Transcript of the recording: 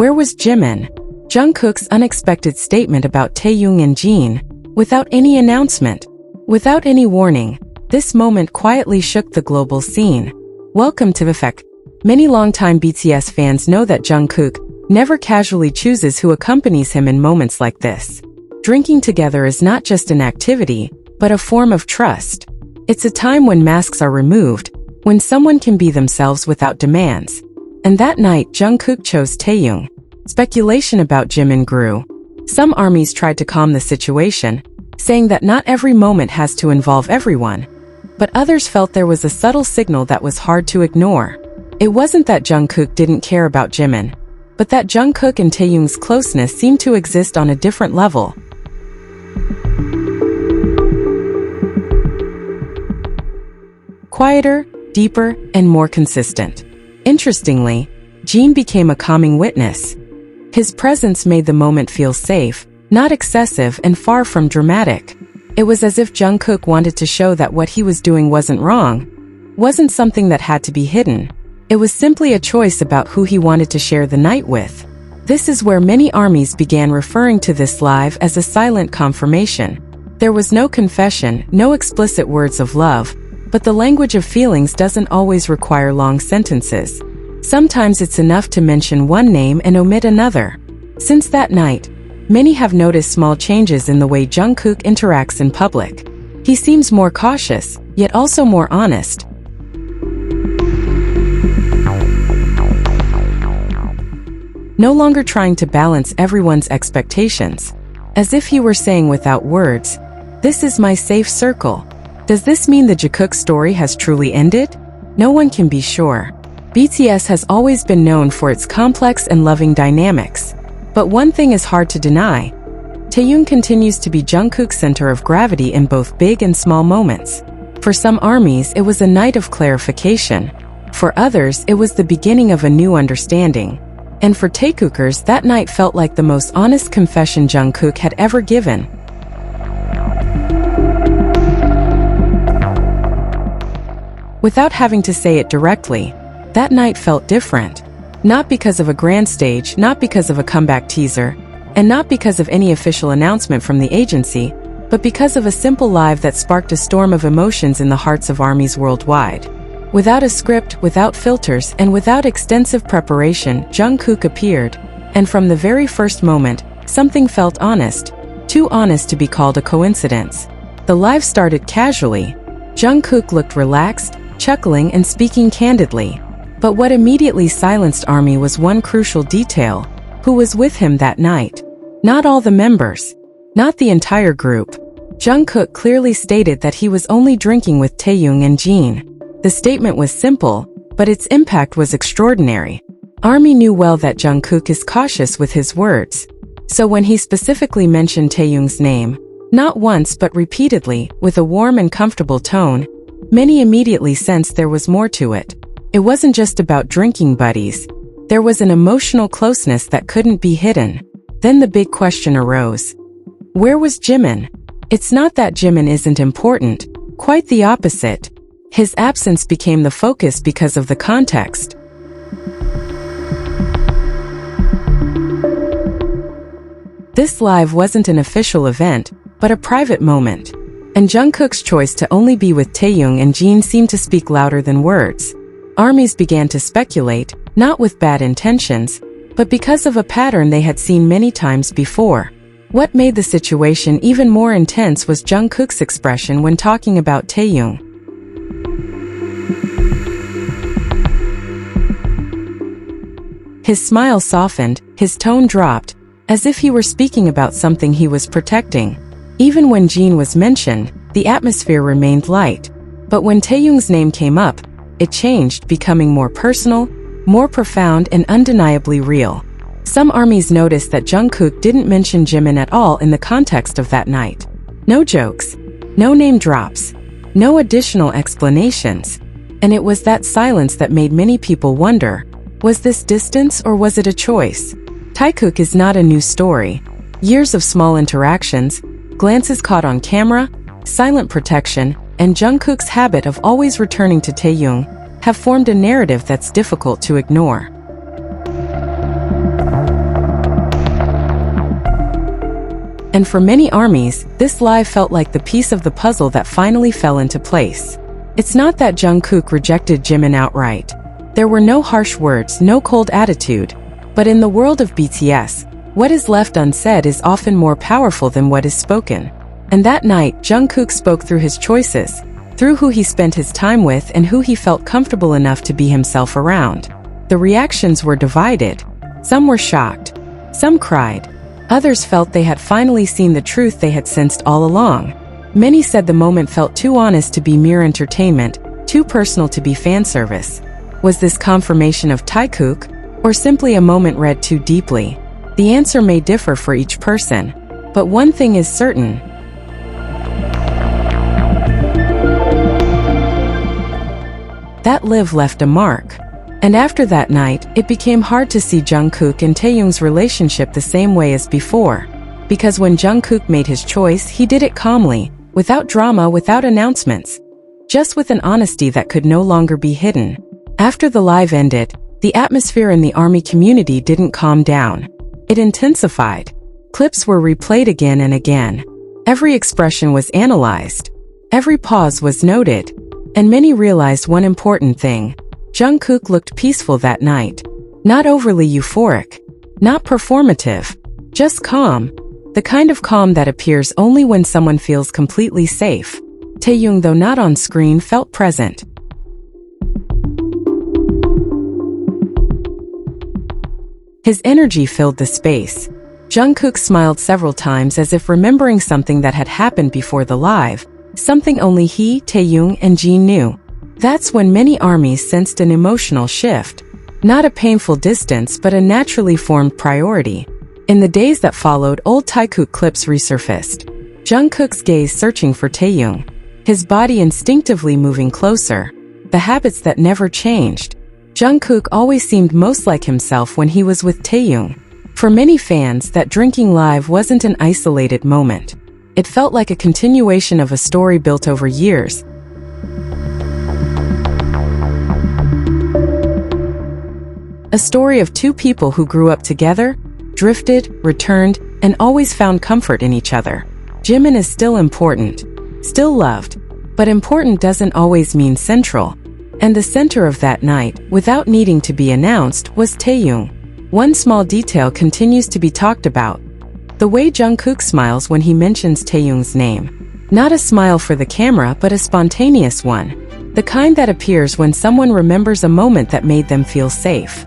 Where was Jimin? Jungkook's unexpected statement about Taehyung and Jin, without any announcement, without any warning, this moment quietly shook the global scene. Welcome to Effect. Many longtime BTS fans know that Jungkook never casually chooses who accompanies him in moments like this. Drinking together is not just an activity, but a form of trust. It's a time when masks are removed, when someone can be themselves without demands. And that night, Jungkook chose Taehyung. Speculation about Jimin grew. Some armies tried to calm the situation, saying that not every moment has to involve everyone. But others felt there was a subtle signal that was hard to ignore. It wasn't that Jungkook didn't care about Jimin, but that Jungkook and Taehyung's closeness seemed to exist on a different level. Quieter, deeper, and more consistent. Interestingly, Jin became a calming witness. His presence made the moment feel safe, not excessive and far from dramatic. It was as if Jungkook wanted to show that what he was doing wasn't wrong, wasn't something that had to be hidden. It was simply a choice about who he wanted to share the night with. This is where many armies began referring to this live as a silent confirmation. There was no confession, no explicit words of love, but the language of feelings doesn't always require long sentences. Sometimes it's enough to mention one name and omit another. Since that night, many have noticed small changes in the way Jungkook interacts in public. He seems more cautious, yet also more honest. No longer trying to balance everyone's expectations. As if he were saying without words, "This is my safe circle." Does this mean the Jikook story has truly ended? No one can be sure. BTS has always been known for its complex and loving dynamics. But one thing is hard to deny. Taehyung continues to be Jungkook's center of gravity in both big and small moments. For some armies, it was a night of clarification. For others, it was the beginning of a new understanding. And for Taekookers, that night felt like the most honest confession Jungkook had ever given. Without having to say it directly, that night felt different. Not because of a grand stage, not because of a comeback teaser, and not because of any official announcement from the agency, but because of a simple live that sparked a storm of emotions in the hearts of armies worldwide. Without a script, without filters, and without extensive preparation, Jungkook appeared, and from the very first moment, something felt honest, too honest to be called a coincidence. The live started casually. Jungkook looked relaxed, chuckling and speaking candidly. But what immediately silenced ARMY was one crucial detail: who was with him that night. Not all the members. Not the entire group. Jungkook clearly stated that he was only drinking with Taehyung and Jin. The statement was simple, but its impact was extraordinary. ARMY knew well that Jungkook is cautious with his words. So when he specifically mentioned Taehyung's name, not once but repeatedly, with a warm and comfortable tone, many immediately sensed there was more to it. It wasn't just about drinking buddies. There was an emotional closeness that couldn't be hidden. Then the big question arose. Where was Jimin? It's not that Jimin isn't important, quite the opposite. His absence became the focus because of the context. This live wasn't an official event, but a private moment. And Jungkook's choice to only be with Taehyung and Jin seemed to speak louder than words. Armies began to speculate, not with bad intentions, but because of a pattern they had seen many times before. What made the situation even more intense was Jungkook's expression when talking about Taehyung. His smile softened, his tone dropped, as if he were speaking about something he was protecting. Even when Jin was mentioned, the atmosphere remained light. But when Taehyung's name came up, it changed, becoming more personal, more profound and undeniably real. Some armies noticed that Jungkook didn't mention Jimin at all in the context of that night. No jokes, no name drops, no additional explanations. And it was that silence that made many people wonder, was this distance or was it a choice? Taekook is not a new story. Years of small interactions, glances caught on camera, silent protection, and Jungkook's habit of always returning to Taehyung have formed a narrative that's difficult to ignore. And for many armies, this live felt like the piece of the puzzle that finally fell into place. It's not that Jungkook rejected Jimin outright. There were no harsh words, no cold attitude. But in the world of BTS, what is left unsaid is often more powerful than what is spoken. And that night, Jungkook spoke through his choices, through who he spent his time with and who he felt comfortable enough to be himself around. The reactions were divided. Some were shocked. Some cried. Others felt they had finally seen the truth they had sensed all along. Many said the moment felt too honest to be mere entertainment, too personal to be fan service. Was this confirmation of Taekook, or simply a moment read too deeply? The answer may differ for each person. But one thing is certain. That live left a mark. And after that night, it became hard to see Jungkook and Taehyung's relationship the same way as before. Because when Jungkook made his choice, he did it calmly, without drama, without announcements. Just with an honesty that could no longer be hidden. After the live ended, the atmosphere in the ARMY community didn't calm down. It intensified. Clips were replayed again and again. Every expression was analyzed. Every pause was noted. And many realized one important thing. Jungkook looked peaceful that night. Not overly euphoric. Not performative. Just calm. The kind of calm that appears only when someone feels completely safe. Taehyung, though not on screen, felt present. His energy filled the space. Jungkook smiled several times as if remembering something that had happened before the live. Something only he, Taehyung, and Jin knew. That's when many armies sensed an emotional shift. Not a painful distance, but a naturally formed priority. In the days that followed, old Taekook clips resurfaced. Jungkook's gaze searching for Taehyung. His body instinctively moving closer. The habits that never changed. Jungkook always seemed most like himself when he was with Taehyung. For many fans, that drinking live wasn't an isolated moment. It felt like a continuation of a story built over years. A story of two people who grew up together, drifted, returned, and always found comfort in each other. Jimin is still important, still loved, but important doesn't always mean central. And the center of that night, without needing to be announced, was Taehyung. One small detail continues to be talked about. The way Jungkook smiles when he mentions Taehyung's name. Not a smile for the camera, but a spontaneous one. The kind that appears when someone remembers a moment that made them feel safe.